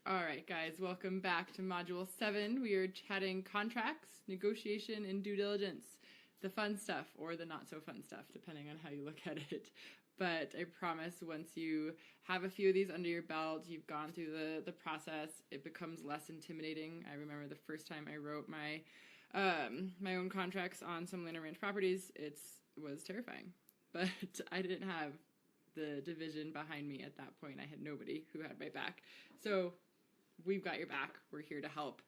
All right, guys, welcome back to Module 7. We are chatting contracts, negotiation, and due diligence. The fun stuff or the not so fun stuff, depending on how you look at it. But I promise once you have a few of these under your belt, you've gone through the process, it becomes less intimidating. I remember the first time I wrote my own contracts on some land and ranch properties, it was terrifying. But I didn't have the division behind me at that point. I had nobody who had my back. So we've got your back. We're here to help.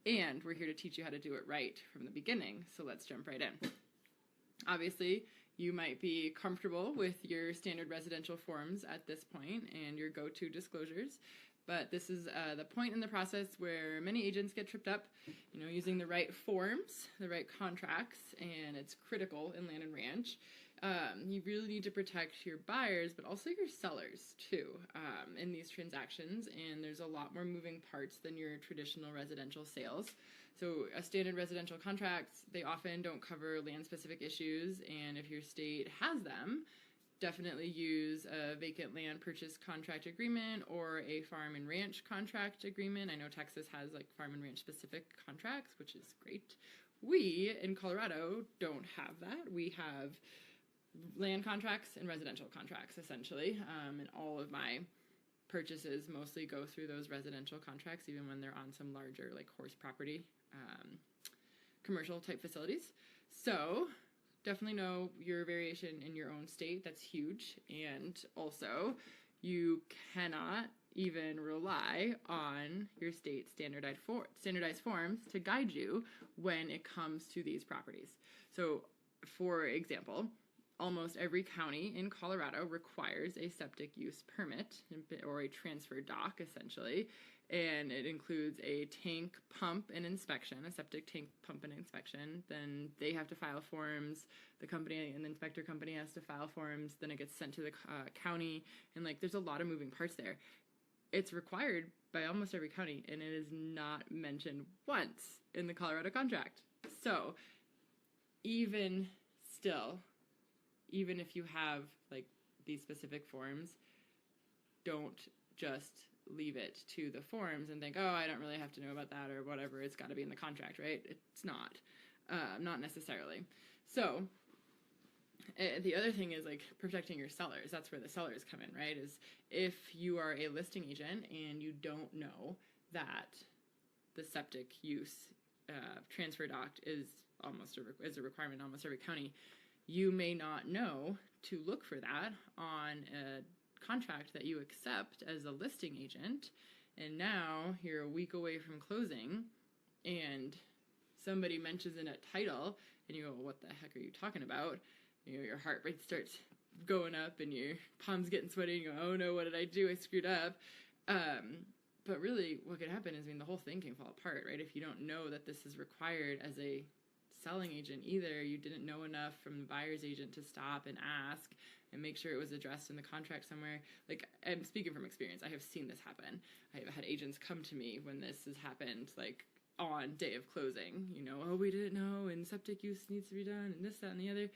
And we're here to teach you how to do it right from the beginning. So let's jump right in. Obviously, you might be comfortable with your standard residential forms at this point and your go-to disclosures. But this is the point in the process where many agents get tripped up, using the right forms, the right contracts, and it's critical in land and ranch. You really need to protect your buyers, but also your sellers too, in these transactions. And there's a lot more moving parts than your traditional residential sales. So a standard residential contract, they often don't cover land-specific issues, and if your state has them, definitely use a vacant land purchase contract agreement or a farm and ranch contract agreement. I know Texas has like farm and ranch specific contracts, which is great. We in Colorado don't have that. We have land contracts and residential contracts essentially, and all of my purchases mostly go through those residential contracts, even when they're on some larger like horse property, commercial type facilities. So definitely know your variation in your own state. That's huge. And also, you cannot even rely on your state standardized forms to guide you when it comes to these properties. So, for example, almost every county in Colorado requires a septic use permit or a transfer doc, essentially. And it includes a tank pump and inspection, a septic tank pump and inspection. Then they have to file forms. The company and the inspector company has to file forms. Then it gets sent to the county. And there's a lot of moving parts there. It's required by almost every county, and it is not mentioned once in the Colorado contract. So even still, even if you have these specific forms, don't just leave it to the forms and think, oh, I don't really have to know about that or whatever. It's got to be in the contract, right? It's not necessarily. So the other thing is protecting your sellers. That's where the sellers come in, right? Is if you are a listing agent and you don't know that the septic use transfer doc is a requirement in almost every county, you may not know to look for that on a contract that you accept as a listing agent, and now you're a week away from closing and somebody mentions in a title and you go, what the heck are you talking about? Your heart rate starts going up and your palms getting sweaty and you go, oh no, what did I do? I screwed up. But really what could happen is, the whole thing can fall apart, right? If you don't know that this is required as a selling agent either, you didn't know enough from the buyer's agent to stop and ask and make sure it was addressed in the contract somewhere. I'm speaking from experience. I have seen this happen. I have had agents come to me when this has happened, on day of closing, oh, we didn't know, and septic use needs to be done, and this, that, and the other.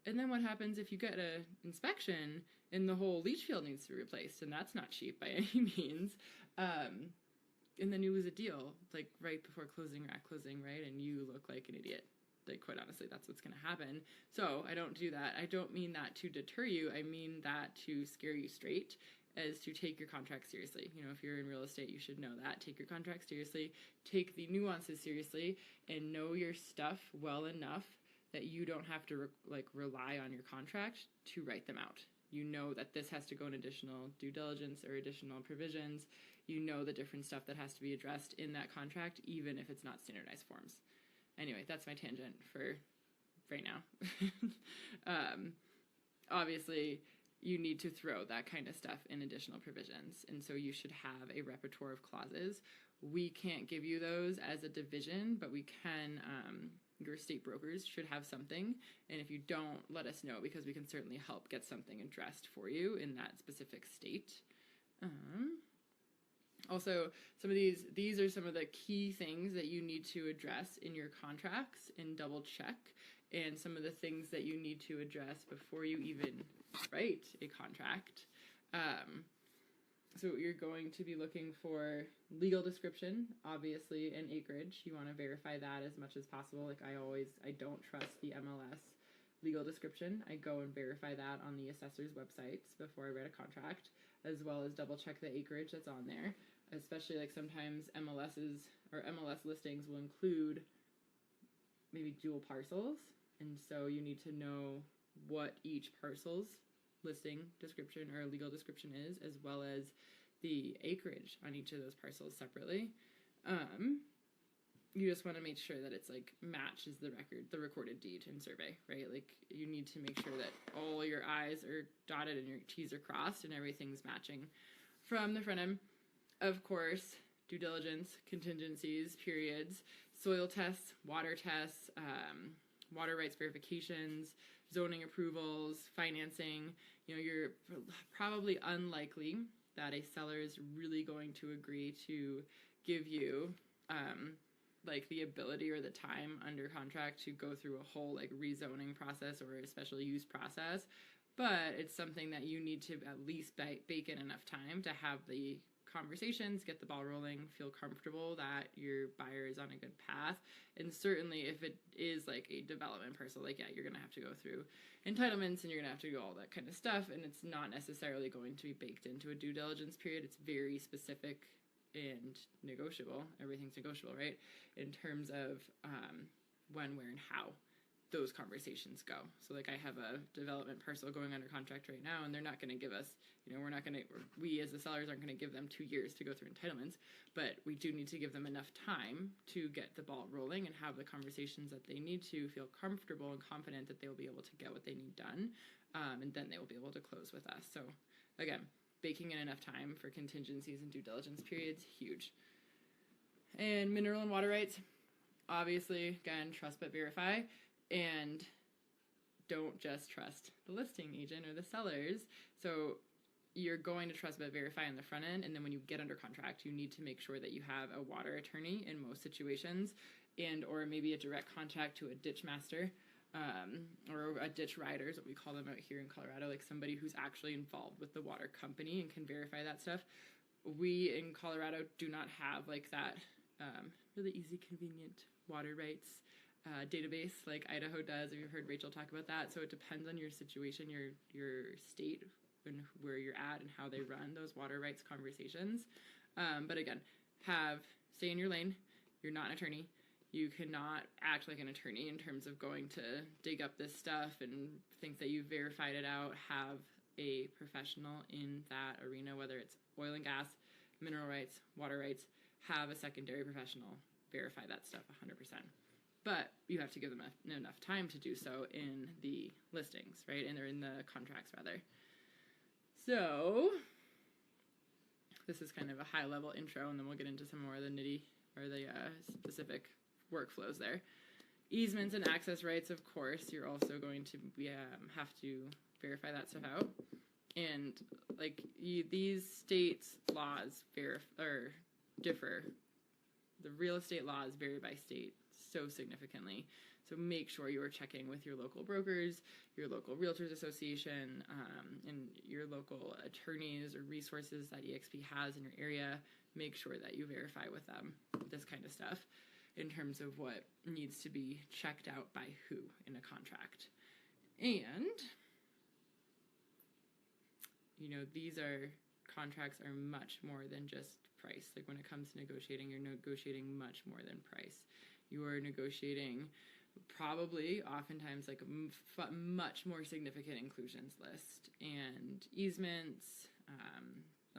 And then what happens if you get an inspection and the whole leach field needs to be replaced, and that's not cheap by any means. And then you lose a deal, right before closing or at closing, right? And you look like an idiot. Quite honestly, that's what's going to happen. So I don't do that. I don't mean that to deter you. I mean that to scare you straight, as to take your contract seriously. If you're in real estate, you should know that. Take your contract seriously. Take the nuances seriously, and know your stuff well enough that you don't have to rely on your contract to write them out. You know that this has to go in additional due diligence or additional provisions. You know the different stuff that has to be addressed in that contract, even if it's not standardized forms. Anyway, that's my tangent for right now. Obviously, you need to throw that kind of stuff in additional provisions, and so you should have a repertoire of clauses. We can't give you those as a division, but we can, your state brokers should have something, and if you don't, let us know, because we can certainly help get something addressed for you in that specific state. Also, some of these are some of the key things that you need to address in your contracts and double check, and some of the things that you need to address before you even write a contract. So you're going to be looking for legal description, obviously, and acreage. You want to verify that as much as possible. Like I don't trust the MLS legal description. I go and verify that on the assessor's websites before I write a contract, as well as double check the acreage that's on there. Especially like sometimes MLS listings will include maybe dual parcels, and so you need to know what each parcel's listing description or legal description is, as well as the acreage on each of those parcels separately. You just want to make sure that it's like matches the recorded deed and survey, right? Like you need to make sure that all your I's are dotted and your T's are crossed and everything's matching from the front end. Of course, due diligence, contingencies, periods, soil tests, water rights verifications, zoning approvals, financing. You're probably unlikely that a seller is really going to agree to give you like the ability or the time under contract to go through a whole like rezoning process or a special use process, but it's something that you need to at least bake in enough time to have the conversations, get the ball rolling, feel comfortable that your buyer is on a good path. And certainly if it is like a development parcel, like, yeah, you're going to have to go through entitlements and you're going to have to do all that kind of stuff. And it's not necessarily going to be baked into a due diligence period. It's very specific and negotiable. Everything's negotiable, right? In terms of when, where, and how those conversations go. So like I have a development parcel going under contract right now, and they're not going to give us, we as the sellers aren't going to give them 2 years to go through entitlements, but we do need to give them enough time to get the ball rolling and have the conversations that they need to feel comfortable and confident that they will be able to get what they need done, and then they will be able to close with us. So again, baking in enough time for contingencies and due diligence periods, huge. And mineral and water rights, obviously, again, trust but verify. And don't just trust the listing agent or the sellers. So you're going to trust but verify on the front end, and then when you get under contract, you need to make sure that you have a water attorney in most situations, and or maybe a direct contact to a ditch master, or a ditch rider is what we call them out here in Colorado, like somebody who's actually involved with the water company and can verify that stuff. We in Colorado do not have like that really easy, convenient water rights database like Idaho does. Have you heard Rachel talk about that? So it depends on your situation, your state, and where you're at and how they run those water rights conversations. But again, stay in your lane. You're not an attorney. You cannot act like an attorney in terms of going to dig up this stuff and think that you've verified it out. Have a professional in that arena, whether it's oil and gas, mineral rights, water rights. Have a secondary professional verify that stuff 100%. But you have to give them enough time to do so in the listings, right? And they're in the contracts, rather. So this is kind of a high-level intro, and then we'll get into some more of the specific workflows there. Easements and access rights, of course, you're also going to have to verify that stuff out. And like these states' laws differ. The real estate laws vary by state so significantly. So make sure you are checking with your local brokers, your local realtors association, and your local attorneys or resources that eXp has in your area. Make sure that you verify with them this kind of stuff in terms of what needs to be checked out by who in a contract. And, these contracts are much more than just price. Like when it comes to negotiating, you're negotiating much more than price. You are negotiating probably oftentimes like a much more significant inclusions list and easements,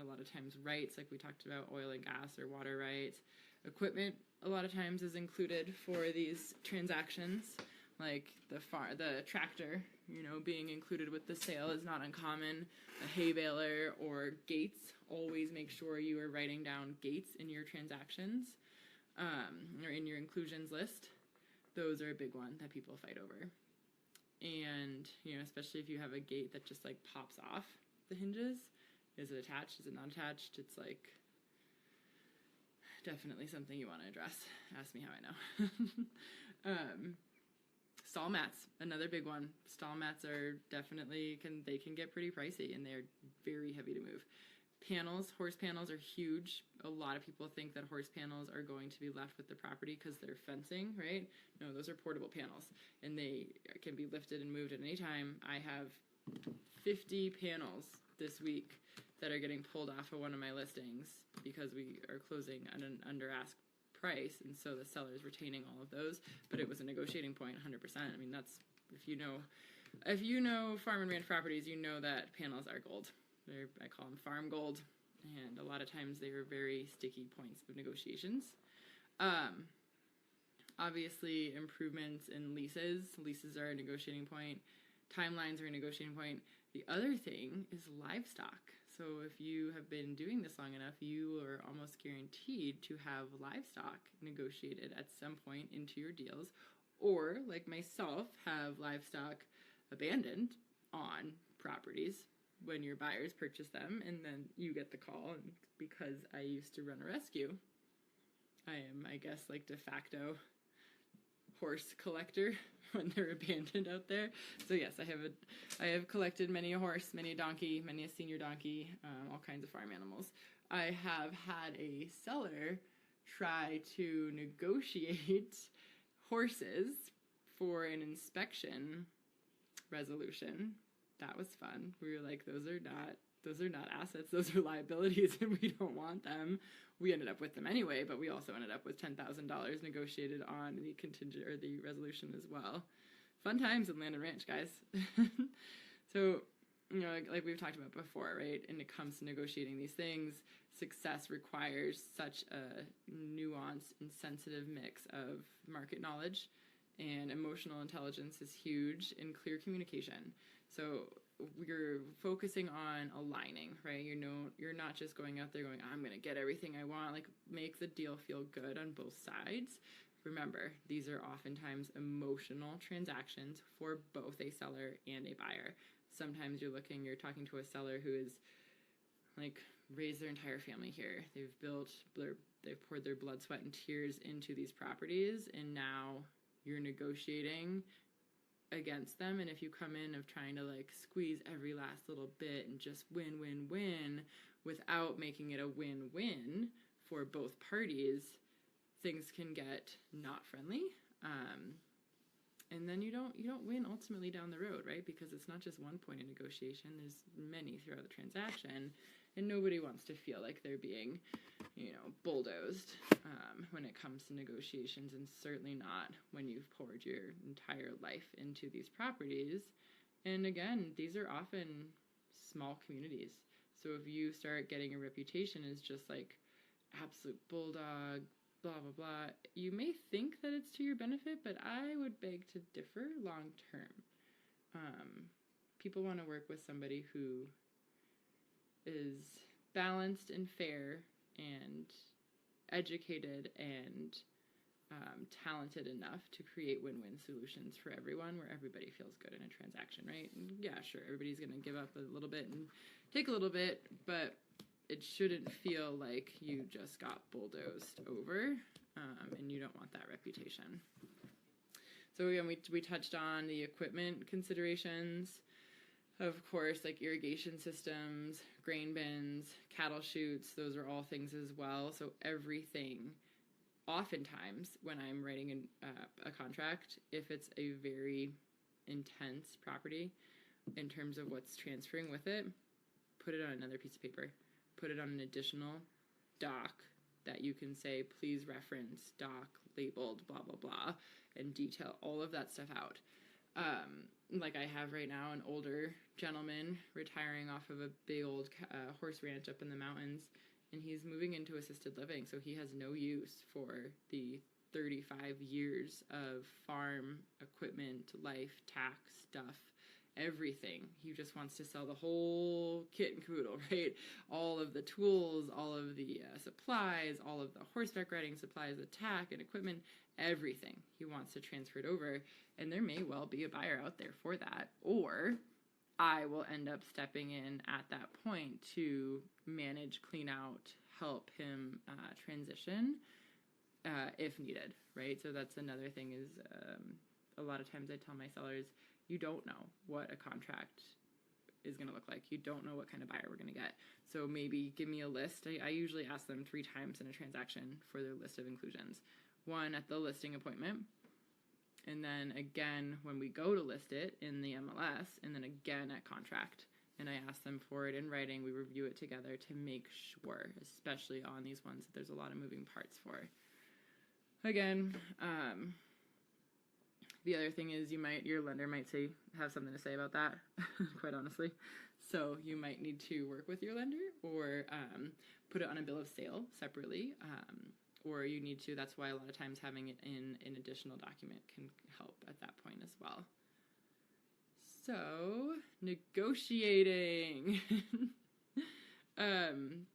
a lot of times rights, like we talked about, oil and gas or water rights. Equipment a lot of times is included for these transactions, like the tractor, being included with the sale is not uncommon. A hay baler or gates, always make sure you are writing down gates in your transactions, or in your inclusions list. Those are a big one that people fight over. And, especially if you have a gate that just like pops off the hinges. Is it attached? Is it not attached? It's like definitely something you want to address. Ask me how I know. Stall mats, another big one. Stall mats are definitely, they can get pretty pricey, and they're very heavy to move. Panels, horse panels are huge. A lot of people think that horse panels are going to be left with the property because they're fencing, right? No, those are portable panels, and they can be lifted and moved at any time. I have 50 panels this week that are getting pulled off of one of my listings because we are closing at an under ask price, and so the seller is retaining all of those. But it was a negotiating point, 100%. I mean, that's, if you know farm and ranch properties, you know that panels are gold. I call them farm gold, and a lot of times they are very sticky points of negotiations. Obviously, improvements in leases. Leases are a negotiating point. Timelines are a negotiating point. The other thing is livestock. So if you have been doing this long enough, you are almost guaranteed to have livestock negotiated at some point into your deals, or like myself, have livestock abandoned on properties when your buyers purchase them, and then you get the call. And because I used to run a rescue, I am, I guess, like de facto horse collector when they're abandoned out there. So yes, I have collected many a horse, many a donkey, many a senior donkey, all kinds of farm animals. I have had a seller try to negotiate horses for an inspection resolution. That was fun. We were like, those are not assets, those are liabilities, and we don't want them. We ended up with them anyway, but we also ended up with $10,000 negotiated on the contingent or the resolution as well. Fun times in land and ranch, guys. So, you know, like we've talked about before, right? And it comes to negotiating these things, success requires such a nuanced and sensitive mix of market knowledge, and emotional intelligence is huge, and clear communication. So we're focusing on aligning, right? You know, you're not just going out there going, I'm going to get everything I want. Like, make the deal feel good on both sides. Remember, these are oftentimes emotional transactions for both a seller and a buyer. Sometimes you're talking to a seller who is like raised their entire family here. They've poured their blood, sweat, and tears into these properties, and now you're negotiating against them. And if you come in of trying to like squeeze every last little bit and just win without making it a win-win for both parties, things can get not friendly. And then you don't win ultimately down the road, right? Because it's not just one point of negotiation, there's many throughout the transaction, and nobody wants to feel like they're being, bulldozed when it comes to negotiations, and certainly not when you've poured your entire life into these properties. And again, these are often small communities. So if you start getting a reputation as just like absolute bulldog, blah, blah, blah, you may think that it's to your benefit, but I would beg to differ long term. People want to work with somebody who is balanced and fair and educated and talented enough to create win-win solutions for everyone, where everybody feels good in a transaction, right? And yeah, sure, everybody's going to give up a little bit and take a little bit, but it shouldn't feel like you just got bulldozed over, and you don't want that reputation. So again, we touched on the equipment considerations. Of course, like irrigation systems, grain bins, cattle chutes, those are all things as well. So everything, oftentimes when I'm writing a contract, if it's a very intense property in terms of what's transferring with it, put it on another piece of paper. Put it on an additional doc that you can say, please reference doc labeled blah, blah, blah, and detail all of that stuff out. Like I have right now an older gentleman retiring off of a big old horse ranch up in the mountains, and he's moving into assisted living, so he has no use for the 35 years of farm equipment, life, tax stuff, everything. He just wants to sell the whole kit and caboodle, right? All of the tools, all of the supplies, all of the horseback riding supplies, the tack and equipment, everything. He wants to transfer it over, and there may well be a buyer out there for that, or I will end up stepping in at that point to manage, clean out, help him transition if needed, right? So that's another thing is a lot of times I tell my sellers, you don't know what a contract is going to look like. You don't know what kind of buyer we're going to get. So maybe give me a list. I usually ask them 3 times in a transaction for their list of inclusions. One at the listing appointment, and then again when we go to list it in the MLS, and then again at contract. And I ask them for it in writing. We review it together to make sure, especially on these ones that there's a lot of moving parts for. Again, the other thing is your lender might have something to say about that, quite honestly. So you might need to work with your lender or put it on a bill of sale separately, or you need to, that's why a lot of times having it in an additional document can help at that point as well. So, negotiating.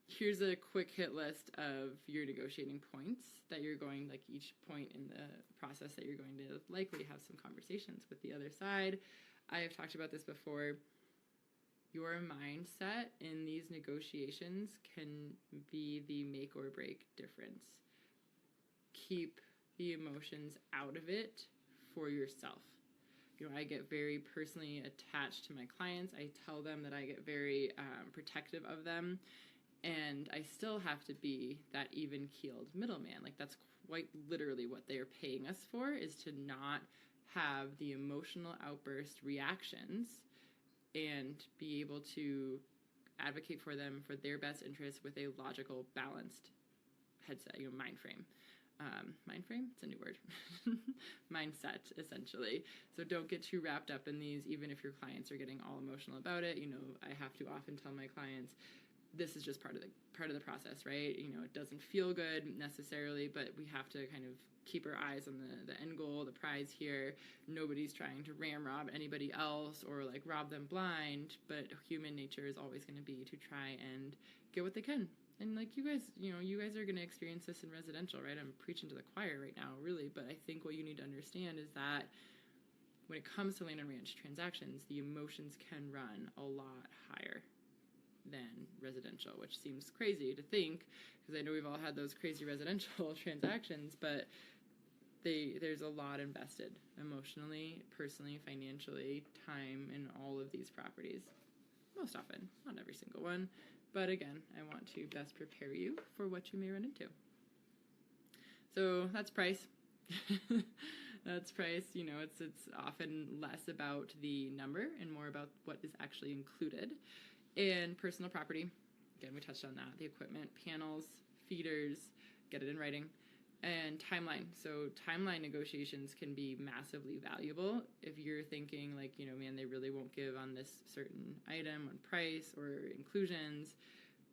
Here's a quick hit list of your negotiating points that you're going, like each point in the process that you're going to likely have some conversations with the other side. I have talked about this before. Your mindset in these negotiations can be the make or break difference. Keep the emotions out of it for yourself. You know, I get very personally attached to my clients. I tell them that I get very protective of them, and I still have to be that even-keeled middleman. Like, that's quite literally what they're paying us for, is to not have the emotional outburst reactions and be able to advocate for them for their best interests with a logical, balanced headset, mind frame. Mind frame? It's a new word. Mindset, essentially. So don't get too wrapped up in these, even if your clients are getting all emotional about it. I have to often tell my clients, this is just part of the process, right? It doesn't feel good necessarily, but we have to kind of keep our eyes on the end goal, the prize here. Nobody's trying to rob anybody else or like rob them blind, but human nature is always going to be to try and get what they can. And like you guys are going to experience this in residential, right? I'm preaching to the choir right now, really, but I think what you need to understand is that when it comes to land and ranch transactions, the emotions can run a lot higher than residential, which seems crazy to think, because I know we've all had those crazy residential transactions, but there's a lot invested emotionally, personally, financially, time in all of these properties. Most often, not every single one. But again, I want to best prepare you for what you may run into. So that's price. That's price. It's often less about the number and more about what is actually included. And personal property, again, we touched on that. The equipment, panels, feeders, get it in writing. And timeline. So timeline negotiations can be massively valuable if you're thinking like, man, they really won't give on this certain item on price or inclusions,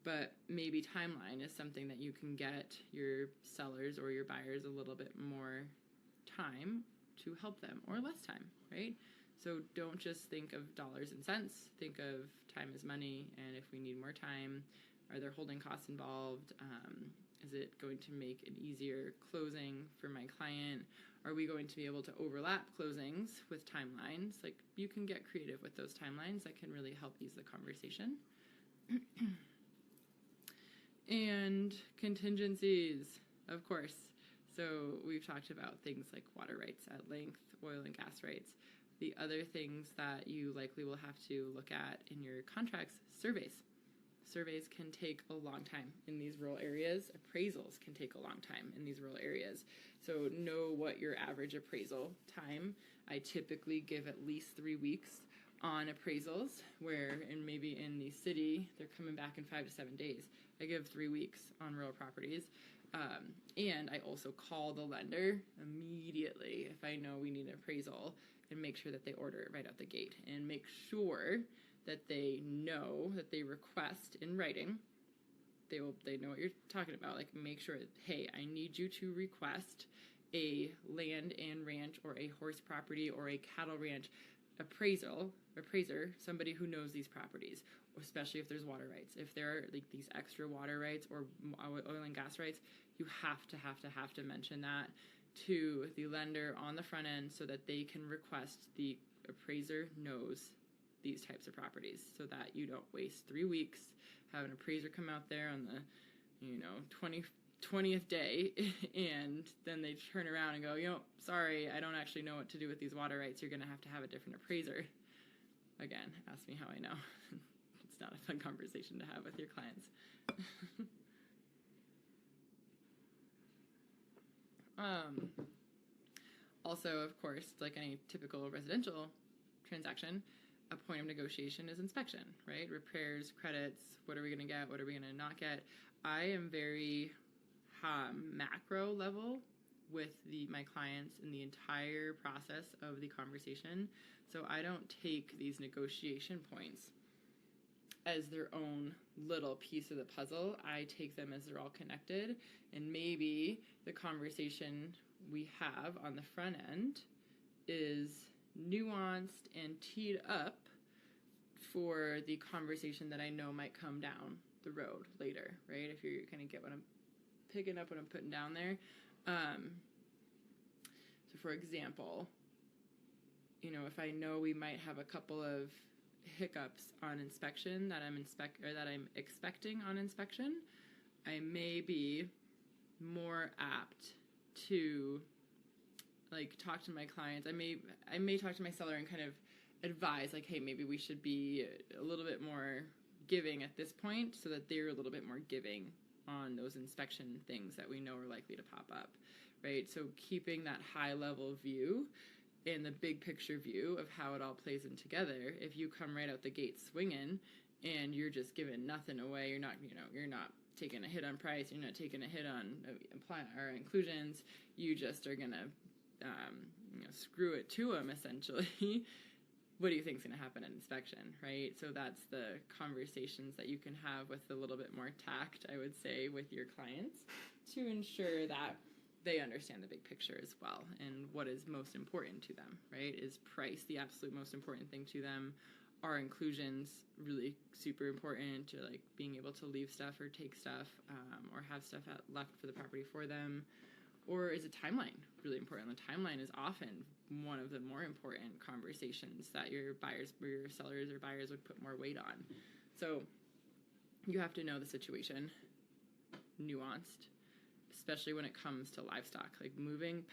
but maybe timeline is something that you can get your sellers or your buyers a little bit more time to help them, or less time, right? So don't just think of dollars and cents. Think of time as money, and if we need more time, are there holding costs involved? Is it going to make an easier closing for my client? Are we going to be able to overlap closings with timelines? Like, you can get creative with those timelines. That can really help ease the conversation. And contingencies, of course. So we've talked about things like water rights at length, oil and gas rights. The other things that you likely will have to look at in your contracts, surveys. Surveys can take a long time in these rural areas. Appraisals can take a long time in these rural areas. So know what your average appraisal time. I typically give at least 3 weeks on appraisals, where maybe in the city, they're coming back in 5 to 7 days. I give 3 weeks on rural properties. And I also call the lender immediately if I know we need an appraisal, and make sure that they order it right out the gate, and make sure that they know that they request in writing. They know what you're talking about. Like, make sure, hey, I need you to request a land and ranch or a horse property or a cattle ranch appraiser, somebody who knows these properties, especially if there's water rights. If there are like these extra water rights or oil and gas rights, you have to mention that to the lender on the front end so that they can request the appraiser knows these types of properties, so that you don't waste 3 weeks, have an appraiser come out there on the 20th day, and then they turn around and go, sorry, I don't actually know what to do with these water rights. You're going to have a different appraiser. Again, ask me how I know. It's not a fun conversation to have with your clients. Also, of course, like any typical residential transaction, a point of negotiation is inspection, right? Repairs, credits, what are we going to get? What are we going to not get? I am very macro level with my clients in the entire process of the conversation. So I don't take these negotiation points as their own little piece of the puzzle. I take them as they're all connected, and maybe the conversation we have on the front end is nuanced and teed up for the conversation that I know might come down the road later, right? If you're kind of get what I'm picking up, what I'm putting down there. So for example, you know, if I know we might have a couple of hiccups on inspection that I'm expecting on inspection, I may be more apt to like talk to my clients. I may talk to my seller and kind of advise like, hey, maybe we should be a little bit more giving at this point so that they're a little bit more giving on those inspection things that we know are likely to pop up, right? So keeping that high level view and the big picture view of how it all plays in together. If you come right out the gate swinging and you're just giving nothing away, you're not taking a hit on price, you're not taking a hit on inclusions, you just are gonna screw it to them essentially. What do you think is going to happen at inspection, right? So that's the conversations that you can have with a little bit more tact, I would say, with your clients to ensure that they understand the big picture as well and what is most important to them, right? Is price the absolute most important thing to them? Are inclusions really super important to like being able to leave stuff or take stuff or have stuff left for the property for them? Or is a timeline really important? The timeline is often one of the more important conversations that your buyers or your sellers or buyers would put more weight on. So you have to know the situation, nuanced, especially when it comes to livestock. Like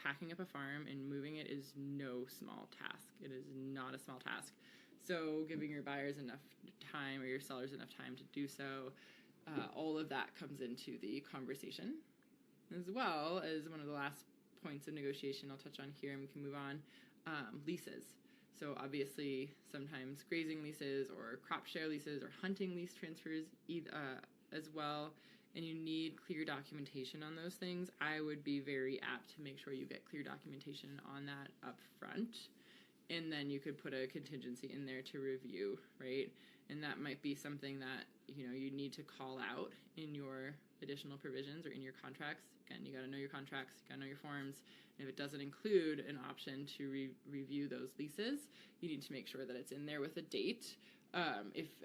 packing up a farm and moving it is no small task. It is not a small task. So giving your buyers enough time or your sellers enough time to do so, all of that comes into the conversation. As well as one of the last points of negotiation I'll touch on here and we can move on, leases. So obviously sometimes grazing leases or crop share leases or hunting lease transfers as well, and you need clear documentation on those things. I would be very apt to make sure you get clear documentation on that up front, and then you could put a contingency in there to review, right? And that might be something that, you need to call out in your additional provisions or in your contracts. Again, you got to know your contracts, you got to know your forms. And if it doesn't include an option to review those leases, you need to make sure that it's in there with a date,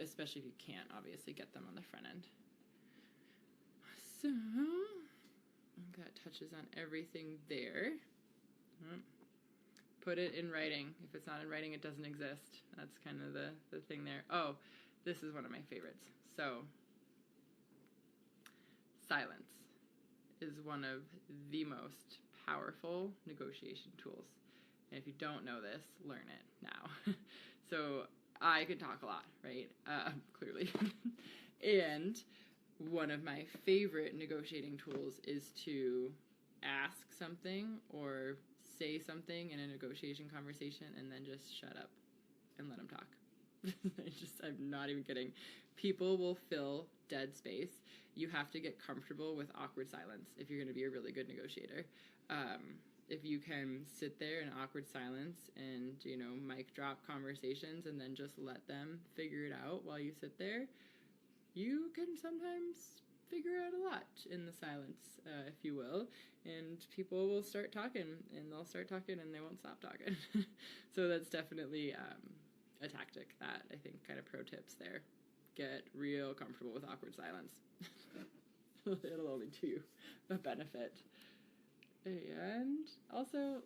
especially if you can't obviously get them on the front end. So that touches on everything there. Put it in writing. If it's not in writing, it doesn't exist. That's kind of the thing there. Oh, this is one of my favorites. So silence is one of the most powerful negotiation tools. And if you don't know this, learn it now. So I can talk a lot, right? Clearly. And one of my favorite negotiating tools is to ask something or say something in a negotiation conversation and then just shut up and let them talk. I'm not even kidding. People will fill dead space. You have to get comfortable with awkward silence if you're going to be a really good negotiator. If you can sit there in awkward silence and, mic drop conversations and then just let them figure it out while you sit there, you can sometimes figure out a lot in the silence, if you will, and people will start talking, and they'll start talking, and they won't stop talking. So that's definitely a tactic that I think kind of pro tips there. Get real comfortable with awkward silence. It'll only do you a benefit. And also,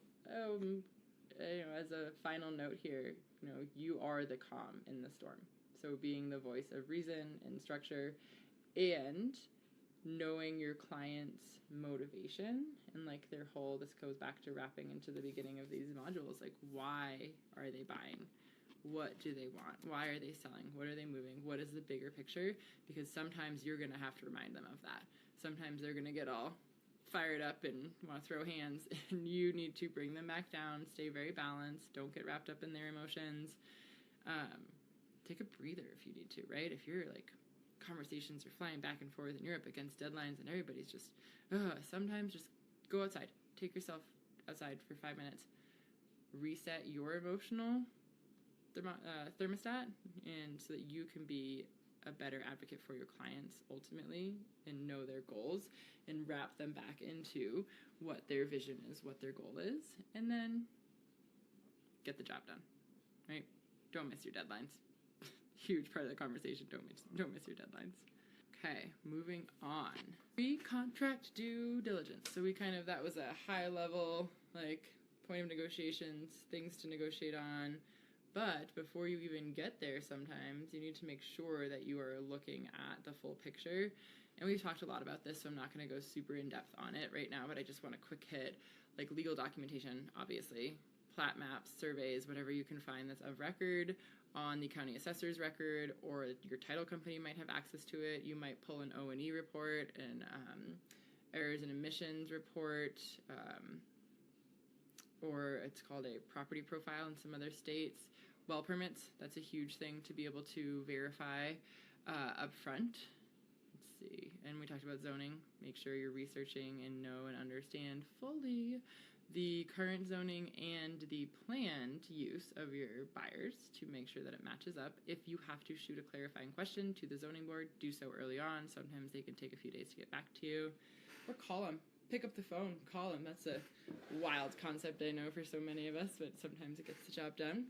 as a final note here, you are the calm in the storm. So being the voice of reason and structure and knowing your client's motivation and like their whole, this goes back to wrapping into the beginning of these modules, like why are they buying? What do they want? Why are they selling? What are they moving? What is the bigger picture? Because sometimes you're going to have to remind them of that. Sometimes they're going to get all fired up and want to throw hands, and you need to bring them back down, stay very balanced, don't get wrapped up in their emotions. Take a breather if you need to, right? If you're like, conversations are flying back and forth and you're up against deadlines and everybody's just, sometimes just go outside. Take yourself outside for 5 minutes. Reset your emotional thermostat, and so that you can be a better advocate for your clients ultimately and know their goals and wrap them back into what their vision is, what their goal is, and then get the job done, right? Don't miss your deadlines. Huge part of the conversation. Don't miss your deadlines. Okay, moving on. Pre-contract due diligence. So that was a high level, like, point of negotiations, things to negotiate on. But before you even get there, sometimes you need to make sure that you are looking at the full picture. And we've talked a lot about this, so I'm not going to go super in depth on it right now, but I just want a quick hit. Like legal documentation, obviously, plat maps, surveys, whatever you can find that's of record on the county assessor's record, or your title company might have access to it. You might pull an O&E report, an errors and omissions report, or it's called a property profile in some other states. Well permits, that's a huge thing to be able to verify up front. Let's see, and we talked about zoning. Make sure you're researching and know and understand fully the current zoning and the planned use of your buyers to make sure that it matches up. If you have to shoot a clarifying question to the zoning board, do so early on. Sometimes they can take a few days to get back to you. Or call them. Pick up the phone, call them. That's a wild concept, I know, for so many of us, but sometimes it gets the job done.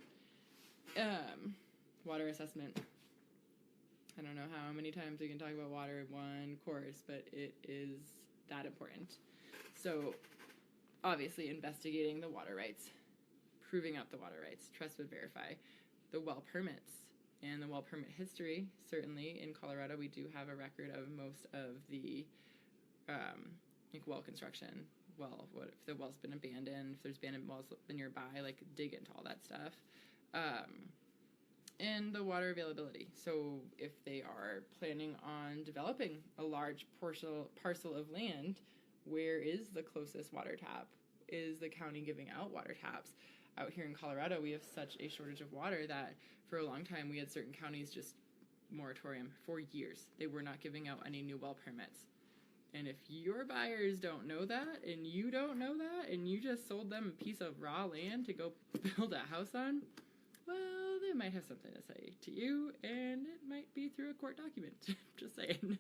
Water assessment. I don't know how many times we can talk about water in one course, but it is that important. So obviously investigating the water rights, proving out the water rights, trust but verify, the well permits and the well permit history. Certainly in Colorado, we do have a record of most of the like well construction. Well, what if the well's been abandoned, if there's abandoned wells nearby, like dig into all that stuff. And the water availability. So if they are planning on developing a large parcel of land, where is the closest water tap? Is the county giving out water taps? Out here in Colorado, we have such a shortage of water that for a long time we had certain counties just moratorium for years. They were not giving out any new well permits. And if your buyers don't know that, and you don't know that, and you just sold them a piece of raw land to go build a house on, well, they might have something to say to you, and it might be through a court document. Just saying.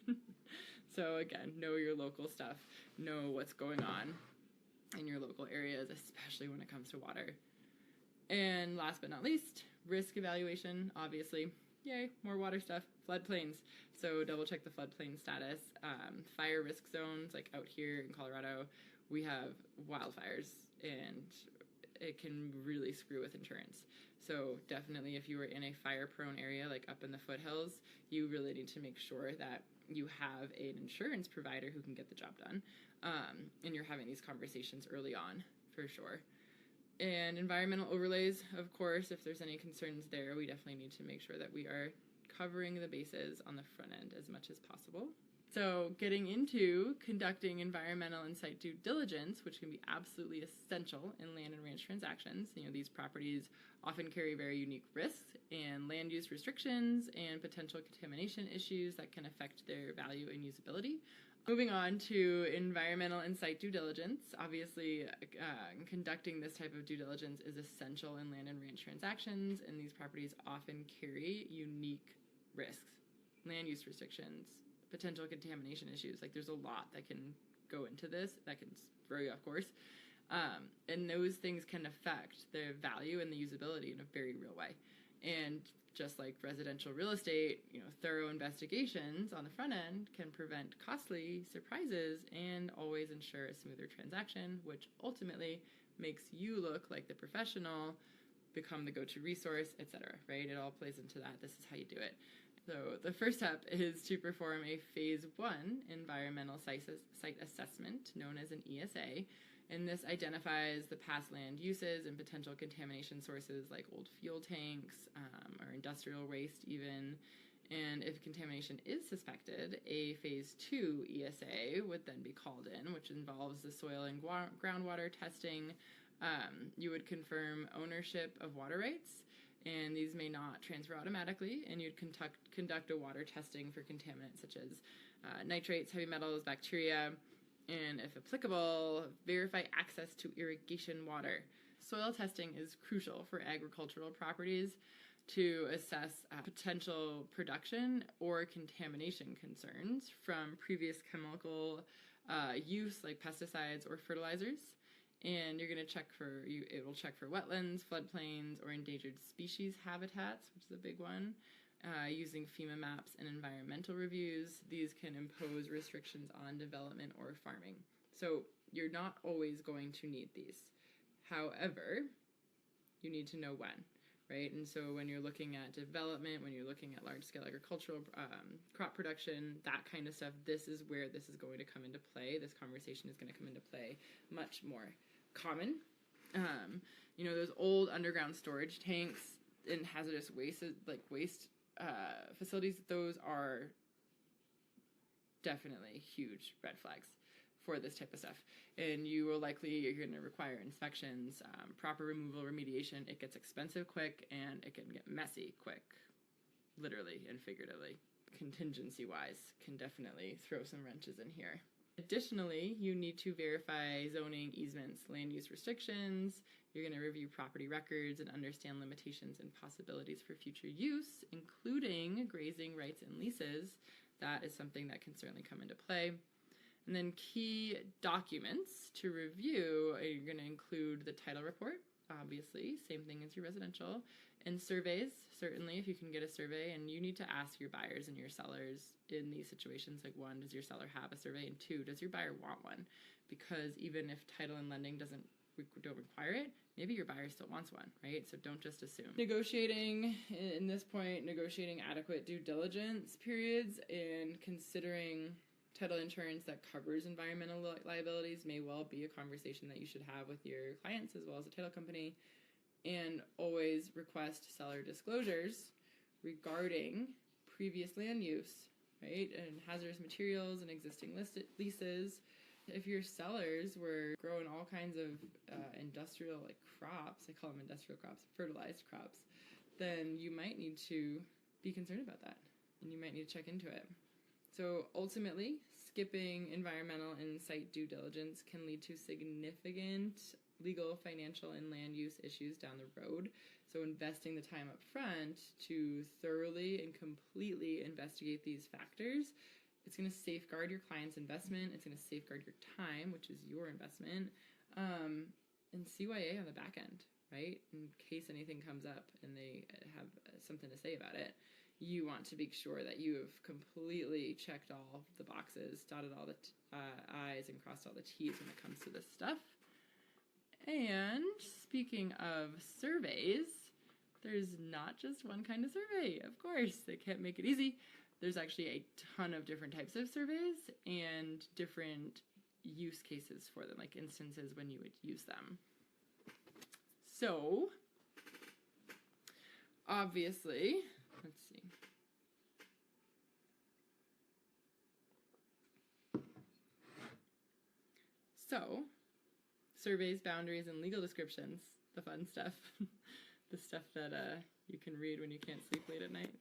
So again, know your local stuff. Know what's going on in your local areas, especially when it comes to water. And last but not least, risk evaluation, obviously. Yay, more water stuff. Floodplains. So double check the floodplain status. Fire risk zones, like out here in Colorado, we have wildfires, and it can really screw with insurance. So definitely if you are in a fire-prone area, like up in the foothills, you really need to make sure that you have an insurance provider who can get the job done, and you're having these conversations early on, for sure. And environmental overlays, of course, if there's any concerns there, we definitely need to make sure that we are covering the bases on the front end as much as possible. So getting into conducting environmental and site due diligence, which can be absolutely essential in land and ranch transactions. You know, these properties often carry very unique risks and land use restrictions and potential contamination issues that can affect their value and usability. Moving on to environmental and site due diligence. Obviously, conducting this type of due diligence is essential in land and ranch transactions, and these properties often carry unique risks, land use restrictions, potential contamination issues. Like, there's a lot that can go into this that can throw you off course. And those things can affect the value and the usability in a very real way. And just like residential real estate, you know, thorough investigations on the front end can prevent costly surprises and always ensure a smoother transaction, which ultimately makes you look like the professional, become the go-to resource, etc., right? It all plays into that. This is how you do it. So the first step is to perform a phase 1 environmental site assessment, known as an ESA. And this identifies the past land uses and potential contamination sources like old fuel tanks or industrial waste even. And if contamination is suspected, a phase 2 ESA would then be called in, which involves the soil and groundwater testing. You would confirm ownership of water rights, and these may not transfer automatically, and you'd conduct a water testing for contaminants such as nitrates, heavy metals, bacteria, and if applicable, verify access to irrigation water. Soil testing is crucial for agricultural properties to assess potential production or contamination concerns from previous chemical use like pesticides or fertilizers. And you're going to it will check for wetlands, floodplains, or endangered species habitats, which is a big one. Using FEMA maps and environmental reviews, these can impose restrictions on development or farming. So you're not always going to need these. However, you need to know when, right? And so when you're looking at development, when you're looking at large-scale agricultural crop production, that kind of stuff, this is where this is going to come into play. This conversation is going to come into play much more common. Those old underground storage tanks and hazardous waste, facilities, those are definitely huge red flags for this type of stuff. And you're going to require inspections, proper removal, remediation. It gets expensive quick, and it can get messy quick, literally and figuratively. Contingency-wise, can definitely throw some wrenches in here. Additionally, you need to verify zoning, easements, land use restrictions. You're going to review property records and understand limitations and possibilities for future use, including grazing rights and leases. That is something that can certainly come into play. And then key documents to review, you're going to include the title report, obviously, same thing as your residential, and surveys, certainly, if you can get a survey. And you need to ask your buyers and your sellers in these situations, like, 1, does your seller have a survey? And 2, does your buyer want one? Because even if title and lending don't require it, maybe your buyer still wants one, right? So don't just assume. Negotiating adequate due diligence periods and considering title insurance that covers environmental liabilities may well be a conversation that you should have with your clients as well as the title company. And always request seller disclosures regarding previous land use, right? And hazardous materials and existing leases. If your sellers were growing all kinds of industrial crops, I call them industrial crops, fertilized crops, then you might need to be concerned about that, and you might need to check into it. So ultimately, skipping environmental and site due diligence can lead to significant legal, financial, and land use issues down the road. So investing the time up front to thoroughly and completely investigate these factors, it's going to safeguard your client's investment. It's going to safeguard your time, which is your investment, and CYA on the back end, right? In case anything comes up and they have something to say about it, you want to make sure that you have completely checked all the boxes, dotted all the I's, and crossed all the T's when it comes to this stuff. And speaking of surveys, there's not just one kind of survey. Of course, they can't make it easy. There's actually a ton of different types of surveys and different use cases for them, like instances when you would use them. So, obviously, let's see. So, surveys, boundaries, and legal descriptions, the fun stuff, the stuff that you can read when you can't sleep late at night.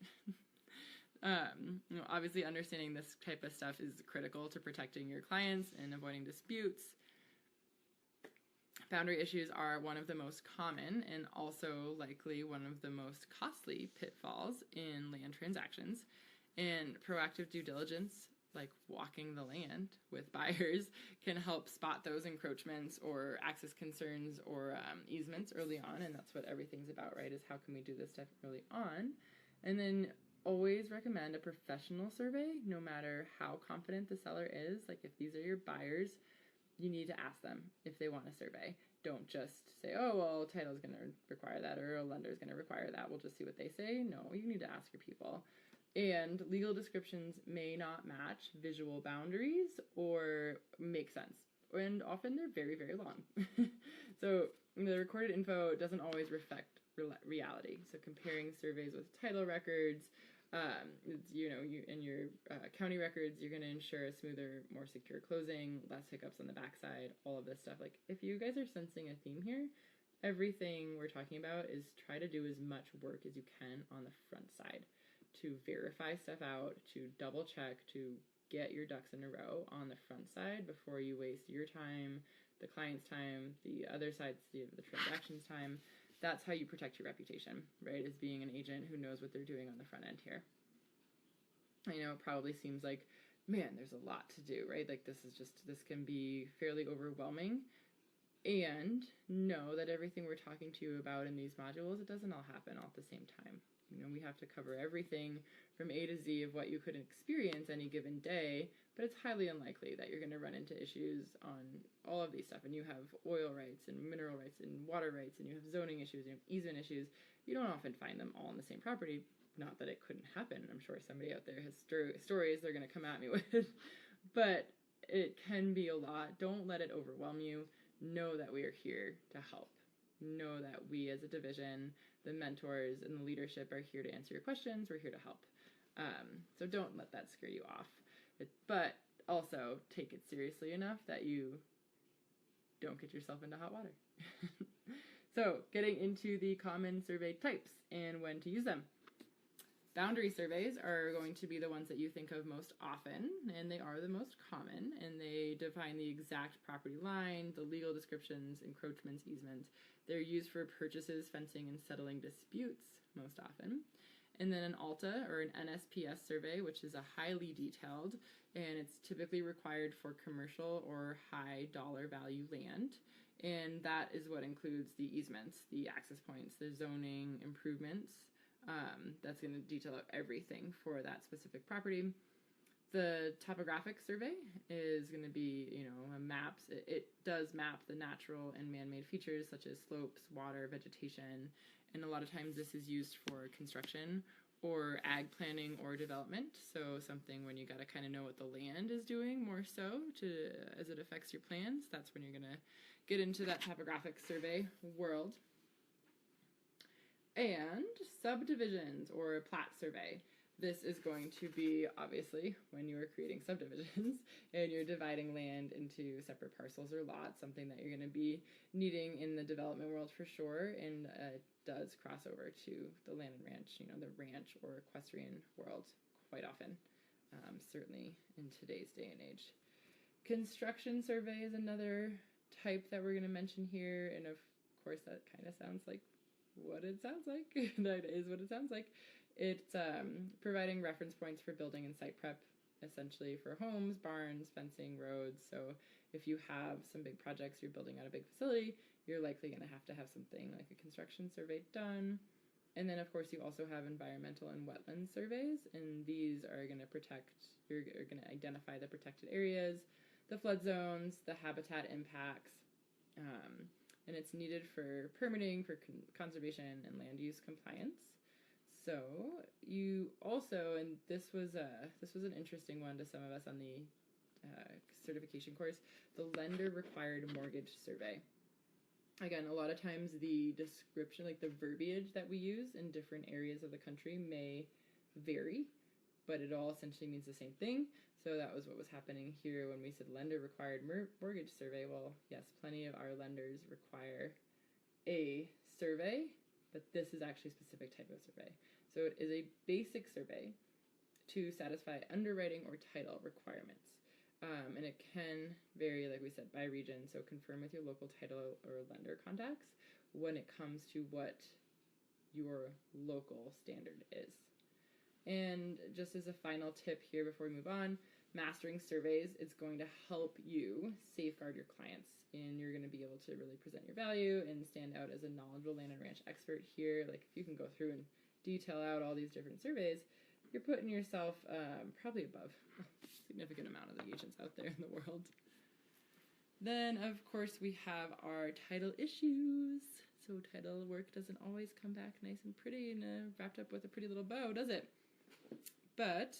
Obviously, understanding this type of stuff is critical to protecting your clients and avoiding disputes. Boundary issues are one of the most common and also likely one of the most costly pitfalls in land transactions. And proactive due diligence, like walking the land with buyers, can help spot those encroachments or access concerns or easements early on. And that's what everything's about, right? Is how can we do this stuff early on? And then always recommend a professional survey, no matter how confident the seller is. Like, if these are your buyers, you need to ask them if they want a survey. Don't just say, oh, well, title's going to require that, or a lender's going to require that. We'll just see what they say. No, you need to ask your people. And legal descriptions may not match visual boundaries or make sense. And often they're very, very long. So the recorded info doesn't always reflect reality. So comparing surveys with title records, in your county records, you're going to ensure a smoother, more secure closing, less hiccups on the backside, all of this stuff. Like, if you guys are sensing a theme here, everything we're talking about is try to do as much work as you can on the front side to verify stuff out, to double check, to get your ducks in a row on the front side before you waste your time, the client's time, the other side's, the transaction's time. That's how you protect your reputation, right? Is being an agent who knows what they're doing on the front end here. I know it probably seems like, man, there's a lot to do, right? Like this can be fairly overwhelming. And know that everything we're talking to you about in these modules, it doesn't all happen all at the same time. We have to cover everything from A to Z of what you could experience any given day, but it's highly unlikely that you're going to run into issues on all of these stuff. And you have oil rights and mineral rights and water rights, and you have zoning issues, you have easement issues. You don't often find them all on the same property. Not that it couldn't happen. I'm sure somebody out there has stories they're going to come at me with, but it can be a lot. Don't let it overwhelm you. Know that we are here to help. Know that we as a division, the mentors and the leadership are here to answer your questions. We're here to help. So don't let that scare you off. But also take it seriously enough that you don't get yourself into hot water. So getting into the common survey types and when to use them. Boundary surveys are going to be the ones that you think of most often, and they are the most common, and they define the exact property line, the legal descriptions, encroachments, easements. They're used for purchases, fencing, and settling disputes most often. And then an ALTA, or an NSPS survey, which is a highly detailed, and it's typically required for commercial or high dollar value land. And that is what includes the easements, the access points, the zoning improvements. That's going to detail out everything for that specific property. The topographic survey is going to be, maps. It does map the natural and man-made features such as slopes, water, vegetation, and a lot of times this is used for construction or ag planning or development. So something when you got to kind of know what the land is doing more so as it affects your plans. That's when you're going to get into that topographic survey world. And subdivisions or a plat survey. This is going to be, obviously, when you are creating subdivisions and you're dividing land into separate parcels or lots, something that you're going to be needing in the development world for sure, and it does cross over to the land and ranch, the ranch or equestrian world quite often, certainly in today's day and age. Construction survey is another type that we're going to mention here, and of course that kind of sounds like what it sounds like. That is what it sounds like. It's providing reference points for building and site prep, essentially for homes, barns, fencing, roads. So if you have some big projects, you're building out a big facility, you're likely going to have something like a construction survey done. And then, of course, you also have environmental and wetland surveys, and these are going to you're going to identify the protected areas, the flood zones, the habitat impacts, and it's needed for permitting, for conservation, and land use compliance. So you also, and this was an interesting one to some of us on the certification course, the lender required mortgage survey. Again, a lot of times the description, like the verbiage that we use in different areas of the country may vary, but it all essentially means the same thing. So that was what was happening here when we said lender required mortgage survey. Well, yes, plenty of our lenders require a survey, but this is actually a specific type of survey. So it is a basic survey to satisfy underwriting or title requirements. And it can vary, like we said, by region. So confirm with your local title or lender contacts when it comes to what your local standard is. And just as a final tip here before we move on, mastering surveys is going to help you safeguard your clients, and you're going to be able to really present your value and stand out as a knowledgeable land and ranch expert here. Like if you can go through and detail out all these different surveys, you're putting yourself probably above a significant amount of the agents out there in the world. Then, of course, we have our title issues. So title work doesn't always come back nice and pretty and wrapped up with a pretty little bow, does it? But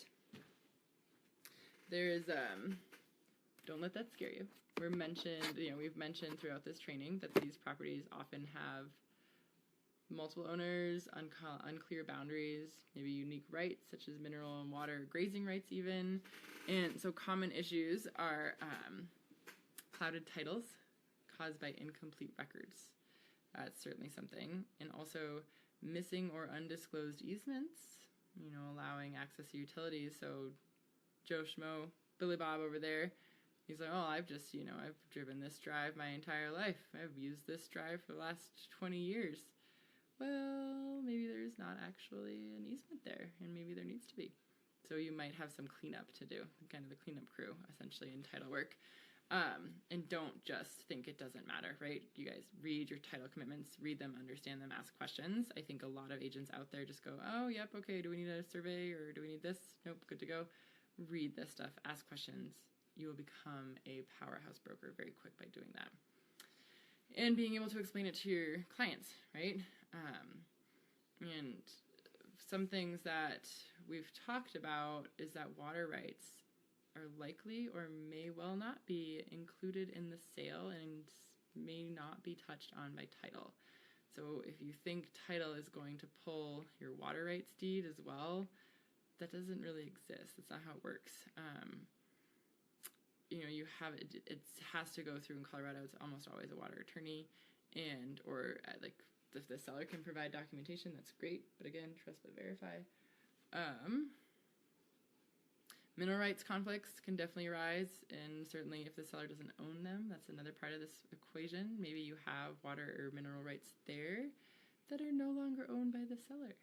there's, don't let that scare you. We've mentioned throughout this training that these properties often have multiple owners, unclear boundaries, maybe unique rights such as mineral and water grazing rights even. And so common issues are clouded titles caused by incomplete records. That's certainly something. And also missing or undisclosed easements, allowing access to utilities. So Joe Schmo, Billy Bob over there, he's like, oh, I've just, I've driven this drive my entire life. I've used this drive for the last 20 years. Well, maybe there's not actually an easement there, and maybe there needs to be. So you might have some cleanup to do, kind of the cleanup crew, essentially, in title work. And don't just think it doesn't matter, right? You guys read your title commitments, read them, understand them, ask questions. I think a lot of agents out there just go, oh, yep, okay, do we need a survey or do we need this? Nope, good to go. Read this stuff, ask questions. You will become a powerhouse broker very quick by doing that. And being able to explain it to your clients, right? And some things that we've talked about is that water rights are likely or may well not be included in the sale and may not be touched on by title. So if you think title is going to pull your water rights deed as well, that doesn't really exist. That's not how it works. You have it has to go through in Colorado. It's almost always a water attorney, or if the seller can provide documentation, that's great. But again, trust but verify. Mineral rights conflicts can definitely arise, and certainly if the seller doesn't own them, that's another part of this equation. Maybe you have water or mineral rights there that are no longer owned by the seller.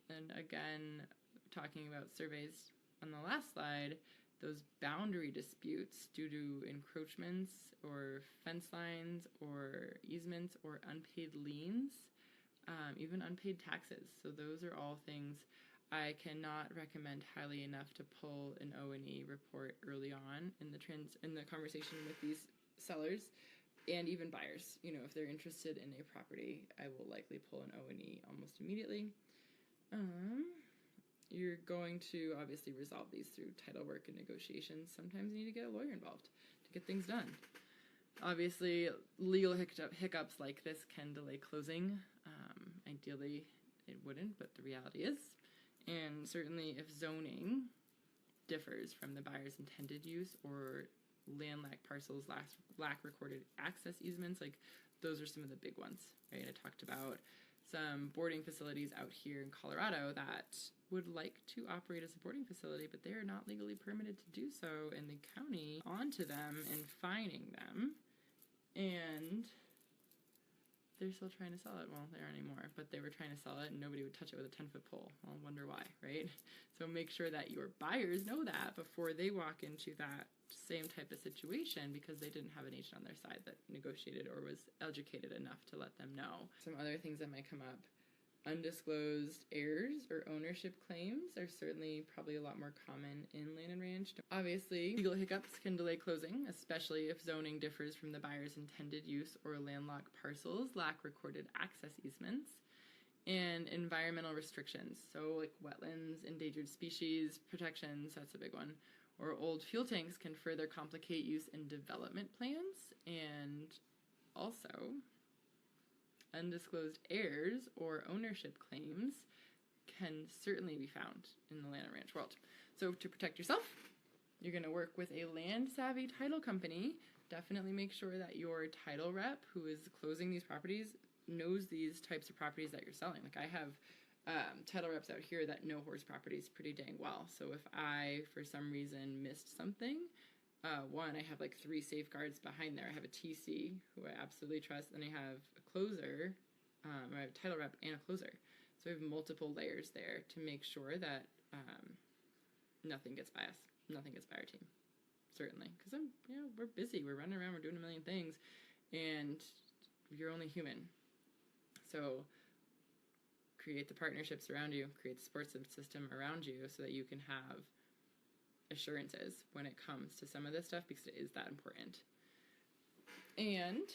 And again, talking about surveys on the last slide, those boundary disputes due to encroachments or fence lines or easements or unpaid liens, even unpaid taxes. So those are all things I cannot recommend highly enough to pull an O&E report early on in the conversation with these sellers and even buyers. If they're interested in a property, I will likely pull an O&E almost immediately. You're going to obviously resolve these through title work and negotiations. Sometimes you need to get a lawyer involved to get things done. Obviously, legal hiccups like this can delay closing. Ideally, it wouldn't, but the reality is. And certainly if zoning differs from the buyer's intended use or landlocked parcels lack recorded access easements, those are some of the big ones, right? I talked about some boarding facilities out here in Colorado that would like to operate as a boarding facility, but they are not legally permitted to do so, and the county onto them and fining them, and they're still trying to sell it. Well, they aren't anymore, but they were trying to sell it and nobody would touch it with a 10-foot pole. I'll wonder why, right? So make sure that your buyers know that before they walk into that same type of situation, because they didn't have an agent on their side that negotiated or was educated enough to let them know. Some other things that might come up. Undisclosed heirs or ownership claims are certainly probably a lot more common in land and ranch. Obviously, legal hiccups can delay closing, especially if zoning differs from the buyer's intended use or landlocked parcels lack recorded access easements. And environmental restrictions, so like wetlands, endangered species protections, that's a big one. Or old fuel tanks can further complicate use and development plans. And also, undisclosed heirs or ownership claims can certainly be found in the land and ranch world. So to protect yourself, you're going to work with a land-savvy title company. Definitely make sure that your title rep who is closing these properties knows these types of properties that you're selling. Like I have title reps out here that know horse properties pretty dang well. So if I, for some reason, missed something, one, I have like 3 safeguards behind there. I have a TC who I absolutely trust, and I have a closer, or I have a title rep and a closer. So I have multiple layers there to make sure that nothing gets by us, nothing gets by our team, certainly. Because we're busy, we're running around, we're doing a million things, and you're only human. So create the partnerships around you, create the support system around you so that you can have assurances when it comes to some of this stuff, because it is that important. And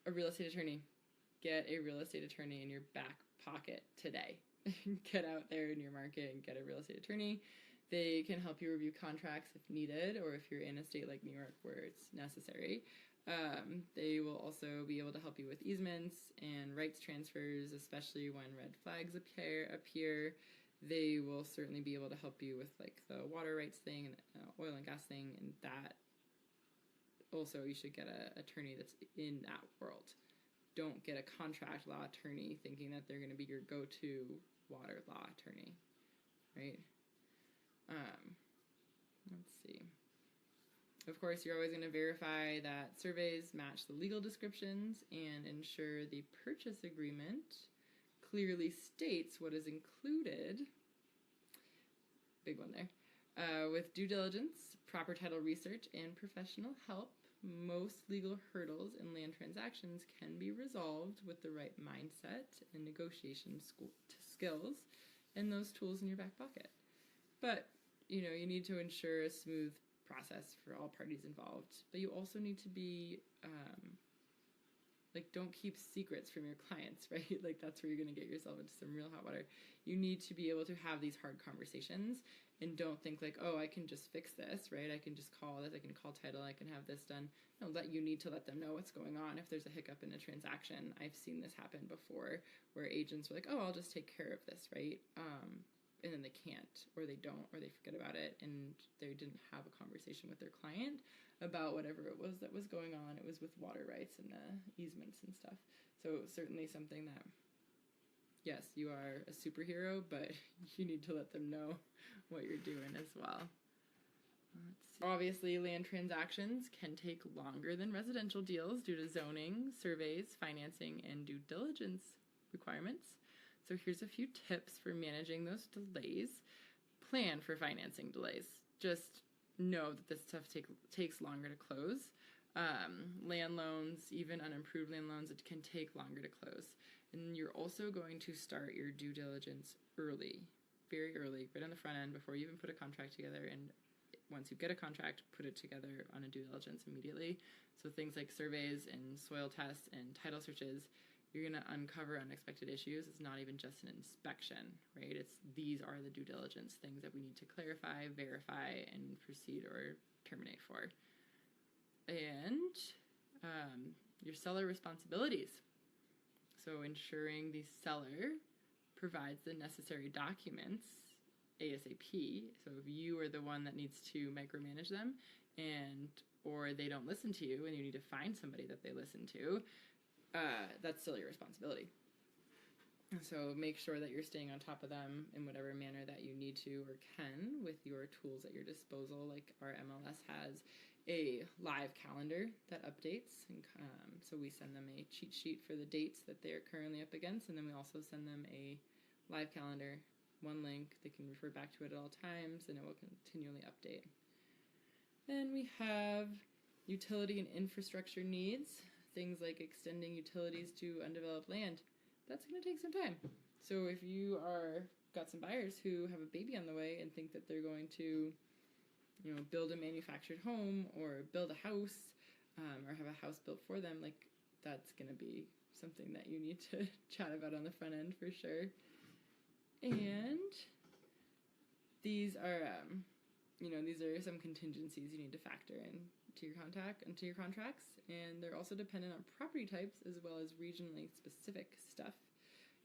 a real estate attorney. Get a real estate attorney in your back pocket today. get out there in your market and get a real estate attorney. They can help you review contracts if needed, or if you're in a state like New York where it's necessary. They will also be able to help you with easements and rights transfers, especially when red flags appear. They will certainly be able to help you with like the water rights thing and oil and gas thing, and that also you should get an attorney that's in that world. Don't get a contract law attorney thinking that they're going to be your go-to water law attorney, right? Let's see. Of course, you're always going to verify that surveys match the legal descriptions and ensure the purchase agreement clearly states what is included. Big one there. With due diligence, proper title research, and professional help, most legal hurdles in land transactions can be resolved with the right mindset and negotiation skills and those tools in your back pocket. But, you need to ensure a smooth process for all parties involved. But you also need to be, don't keep secrets from your clients, right? Like, that's where you're going to get yourself into some real hot water. You need to be able to have these hard conversations and don't think like, oh, I can just fix this, right? I can just call this, I can call title, I can have this done. No, you need to let them know what's going on if there's a hiccup in a transaction. I've seen this happen before where agents were like, oh, I'll just take care of this, right? And then they can't, or they don't, or they forget about it, and they didn't have a conversation with their client about whatever it was that was going on. It was with water rights and easements and stuff. So certainly something that, yes, you are a superhero, but you need to let them know what you're doing as well. Obviously, land transactions can take longer than residential deals due to zoning, surveys, financing, and due diligence requirements. So here's a few tips for managing those delays. Plan for financing delays. Just know that this stuff takes longer to close. Land loans, even unimproved land loans, it can take longer to close. And you're also going to start your due diligence early, very early, right on the front end before you even put a contract together. And once you get a contract, put it together on a due diligence immediately. So things like surveys and soil tests and title searches, you're going to uncover unexpected issues. It's not even just an inspection, right? These are the due diligence things that we need to clarify, verify, and proceed or terminate for. And your seller responsibilities. So ensuring the seller provides the necessary documents ASAP. So if you are the one that needs to micromanage them or they don't listen to you and you need to find somebody that they listen to, that's still your responsibility. So make sure that you're staying on top of them in whatever manner that you need to or can with your tools at your disposal. Like our MLS has a live calendar that updates. And so we send them a cheat sheet for the dates that they're currently up against. And then we also send them a live calendar, one link. They can refer back to it at all times and it will continually update. Then we have utility and infrastructure needs. Things like extending utilities to undeveloped land. That's going to take some time. So if you got some buyers who have a baby on the way and think that they're going to, build a manufactured home or build a house or have a house built for them, like that's going to be something that you need to chat about on the front end for sure. And these are, these are some contingencies you need to factor in to your contracts, and they're also dependent on property types as well as regionally specific stuff.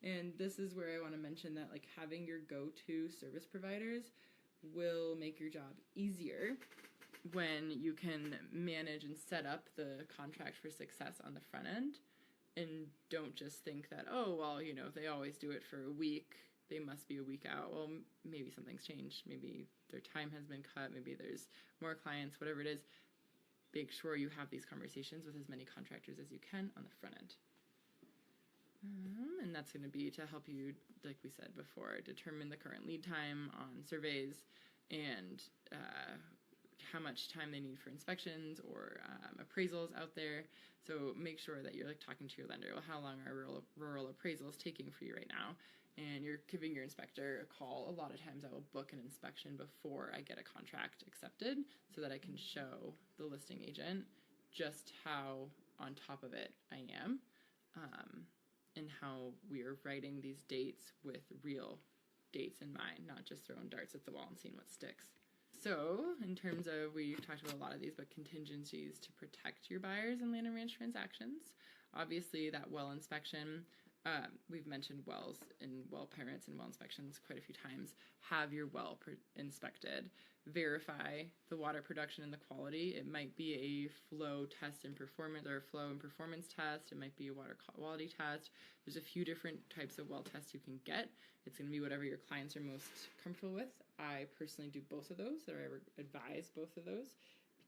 And this is where I want to mention that like having your go-to service providers will make your job easier when you can manage and set up the contract for success on the front end, and don't just think that, oh, well, they always do it for a week, they must be a week out. Well, maybe something's changed. Maybe their time has been cut. Maybe there's more clients, whatever it is. Make sure you have these conversations with as many contractors as you can on the front end. And that's going to be to help you, like we said before, determine the current lead time on surveys and how much time they need for inspections or appraisals out there. So make sure that you're talking to your lender. Well, how long are rural appraisals taking for you right now? And you're giving your inspector a call. A lot of times I will book an inspection before I get a contract accepted so that I can show the listing agent just how on top of it I am. in how we are writing these dates with real dates in mind, not just throwing darts at the wall and seeing what sticks. So in terms of, we've talked about a lot of these, but contingencies to protect your buyers in land and ranch transactions. Obviously that well inspection, we've mentioned wells and well permits and well inspections quite a few times. Have your well inspected. Verify the water production and the quality. It might be a flow test and performance, or a flow and performance test. It might be a water quality test. There's a few different types of well tests you can get. It's going to be whatever your clients are most comfortable with. I personally do both of those, or I advise both of those,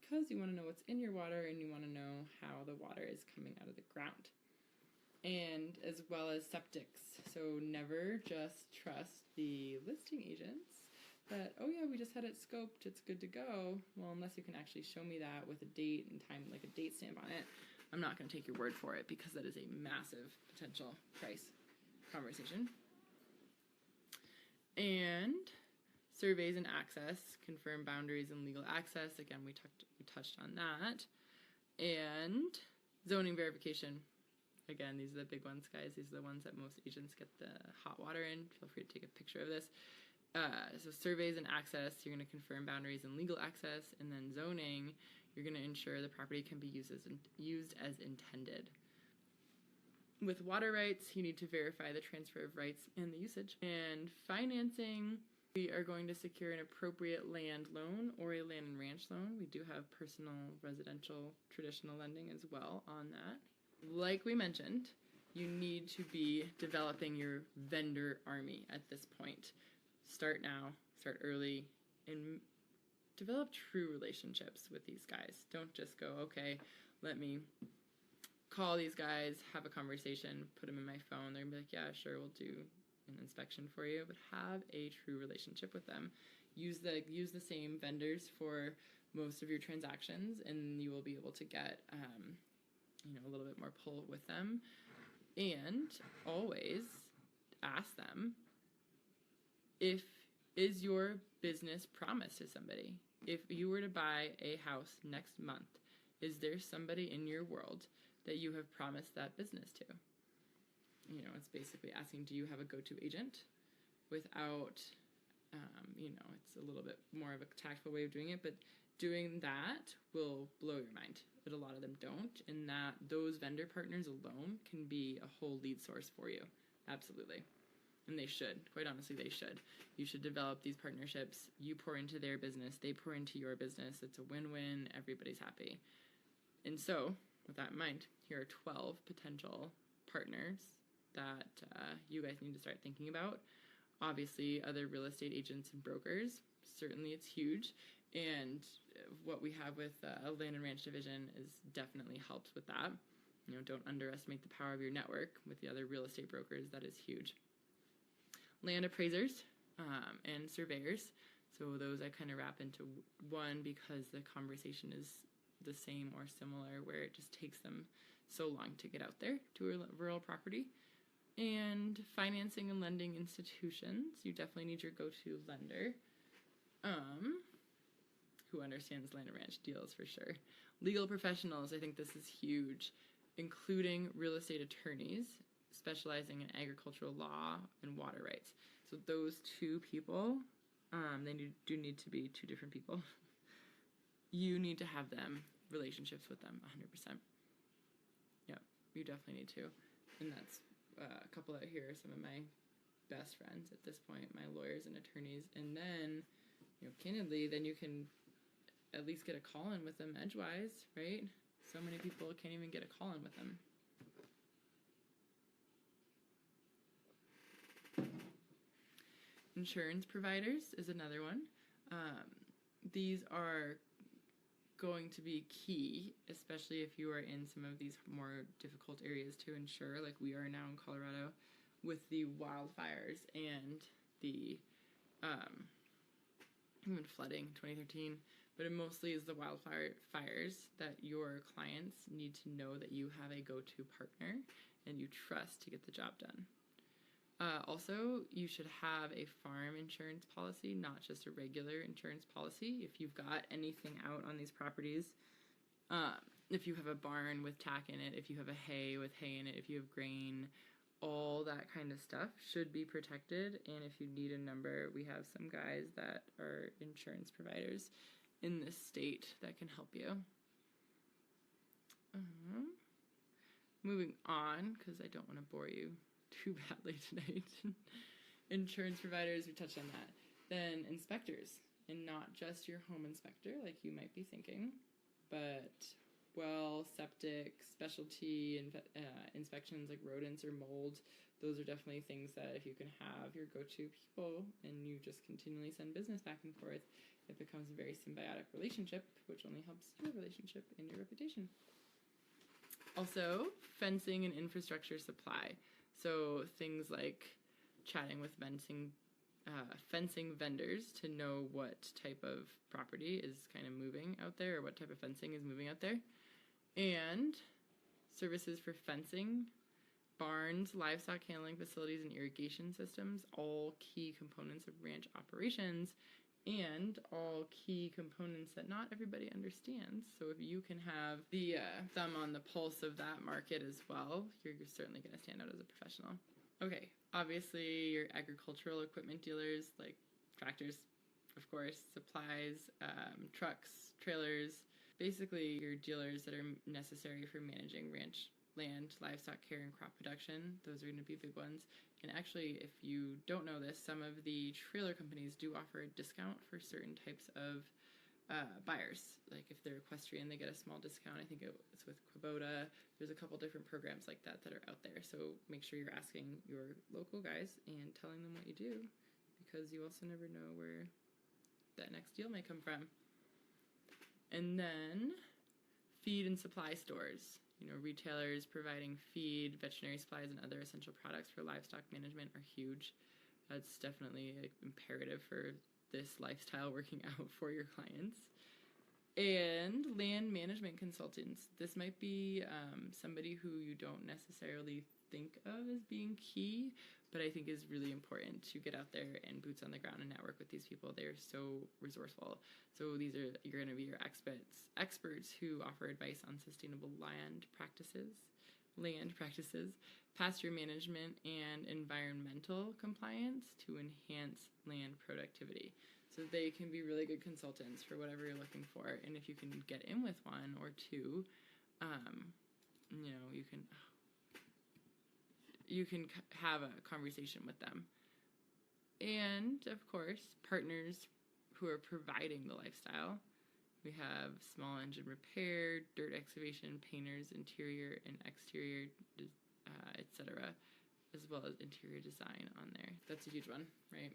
because you want to know what's in your water and you want to know how the water is coming out of the ground. And as well as septics. So never just trust the listing agents that, oh yeah, we just had it scoped, it's good to go. Well, unless you can actually show me that with a date and time, like a date stamp on it, I'm not going to take your word for it, because that is a massive potential price conversation. And surveys and access, confirm boundaries and legal access. Again, we touched on that. And zoning verification. Again, these are the big ones, guys. These are the ones that most agents get the hot water in. Feel free to take a picture of this. So surveys and access, you're going to confirm boundaries and legal access. And then zoning, you're going to ensure the property can be used as intended. With water rights, you need to verify the transfer of rights and the usage. And financing, we are going to secure an appropriate land loan or a land and ranch loan. We do have personal, residential, traditional lending as well on that. Like we mentioned, you need to be developing your vendor army at this point. Start now, start early, and develop true relationships with these guys. Don't just go, okay, let me call these guys, have a conversation, put them in my phone. They're gonna be like, yeah, sure, we'll do an inspection for you, but have a true relationship with them. Use the same vendors for most of your transactions, and you will be able to get a little bit more pull with them. And always ask them, is your business promised to somebody? If you were to buy a house next month, is there somebody in your world that you have promised that business to? It's basically asking, do you have a go-to agent? Without, it's a little bit more of a tactful way of doing it, but doing that will blow your mind. But a lot of them don't, and that those vendor partners alone can be a whole lead source for you. Absolutely. And they should. Quite honestly, they should. You should develop these partnerships. You pour into their business. They pour into your business. It's a win-win. Everybody's happy. And so, with that in mind, here are 12 potential partners that you guys need to start thinking about. Obviously, other real estate agents and brokers. Certainly, it's huge. And what we have with a land and ranch division is definitely helps with that. Don't underestimate the power of your network with the other real estate brokers. That is huge. Land appraisers and surveyors. So those I kind of wrap into one, because the conversation is the same or similar, where it just takes them so long to get out there to a rural property. And financing and lending institutions. You definitely need your go-to lender who understands land and ranch deals for sure. Legal professionals, I think this is huge, including real estate attorneys specializing in agricultural law and water rights. So those two people, they do need to be two different people. You need to have relationships with them 100%. Yep, you definitely need to. And that's a couple out here, some of my best friends at this point, my lawyers and attorneys. And then, candidly, then you can at least get a call in with them edgewise, right? So many people can't even get a call in with them. Insurance providers is another one. These are going to be key, especially if you are in some of these more difficult areas to insure, like we are now in Colorado with the wildfires and the even flooding 2013. But it mostly is the wildfires that your clients need to know that you have a go-to partner and you trust to get the job done. Also, you should have a farm insurance policy, not just a regular insurance policy. If you've got anything out on these properties, if you have a barn with tack in it, if you have a hay with hay in it, if you have grain, all that kind of stuff should be protected. And if you need a number, we have some guys that are insurance providers in this state that can help you. Moving on, because I don't want to bore you too badly tonight. Insurance providers, we touched on that. Then inspectors, and not just your home inspector like you might be thinking, but well, septic, specialty inspections like rodents or mold. Those are definitely things that if you can have your go-to people and you just continually send business back and forth, it becomes a very symbiotic relationship, which only helps your relationship and your reputation. Also, fencing and infrastructure supply. So things like chatting with fencing vendors to know what type of property is kind of moving out there or what type of fencing is moving out there. And services for fencing, barns, livestock handling facilities, and irrigation systems, all key components of ranch operations and all key components that not everybody understands. So if you can have the thumb on the pulse of that market as well, you're certainly going to stand out as a professional. Okay, obviously your agricultural equipment dealers like tractors, of course, supplies, trucks, trailers, basically your dealers that are necessary for managing ranch land, livestock care, and crop production. Those are going to be big ones. And actually, if you don't know this, some of the trailer companies do offer a discount for certain types of buyers. Like if they're equestrian, they get a small discount. I think it's with Kubota. There's a couple different programs like that are out there. So make sure you're asking your local guys and telling them what you do, because you also never know where that next deal may come from. And then feed and supply stores. Retailers providing feed, veterinary supplies, and other essential products for livestock management are huge. That's definitely imperative for this lifestyle working out for your clients. And land management consultants. This might be somebody who you don't necessarily think of as being key, but I think is really important to get out there and boots on the ground and network with these people. They're so resourceful. So you're going to be your experts who offer advice on sustainable land practices, pasture management, and environmental compliance to enhance land productivity. So they can be really good consultants for whatever you're looking for. And if you can get in with one or two, you can have a conversation with them. And of course, partners who are providing the lifestyle. We have small engine repair, dirt excavation, painters, interior and exterior, etc., as well as interior design on there. That's a huge one, right?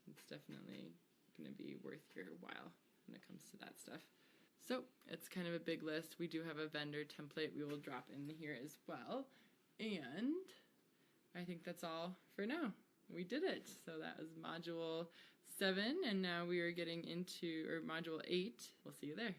It's definitely going to be worth your while when it comes to that stuff. So it's kind of a big list. We do have a vendor template we will drop in here as well. And I think that's all for now. We did it. So that was Module 7, and now we are getting into Module 8. We'll see you there.